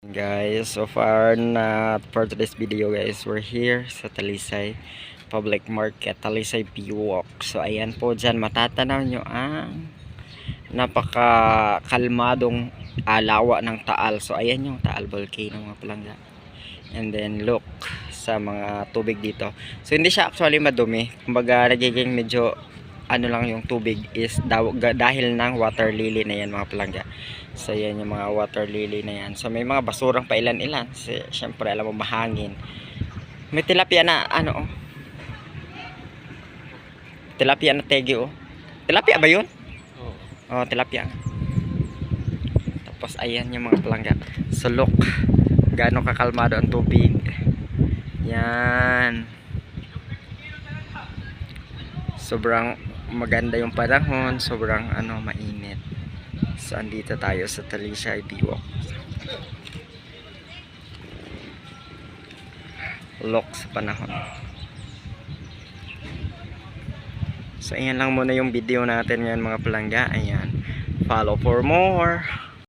Guys, so far na for today's video guys, we're here sa Talisay Public Market, Talisay P-Walk. So ayan po, dyan matatanaw nyo ang napaka kalmadong lawa ng Taal. So ayan yung Taal Volcano mga palangga. And then look sa mga tubig dito. So hindi siya actually madumi, kumbaga nagiging medyo ano lang yung tubig is dahil ng water lily na yan mga palangga. So yan yung mga water lily na yan. So may mga basurang pa ilan-ilan. Siyempre alam mo mahangin. May tilapia na ano oh. Tilapia na tegi oh. Tilapia ba yun? Oh, tilapia. Tapos ayan yung mga palangga. So look, gaano kakalmado ang tubig. Yan. Sobrang maganda yung panahon, sobrang mainit. So andito tayo sa Talisay P-Walk. Look sa panahon. So ayan lang muna yung video natin ngayon mga palangga. Ayan. Follow for more.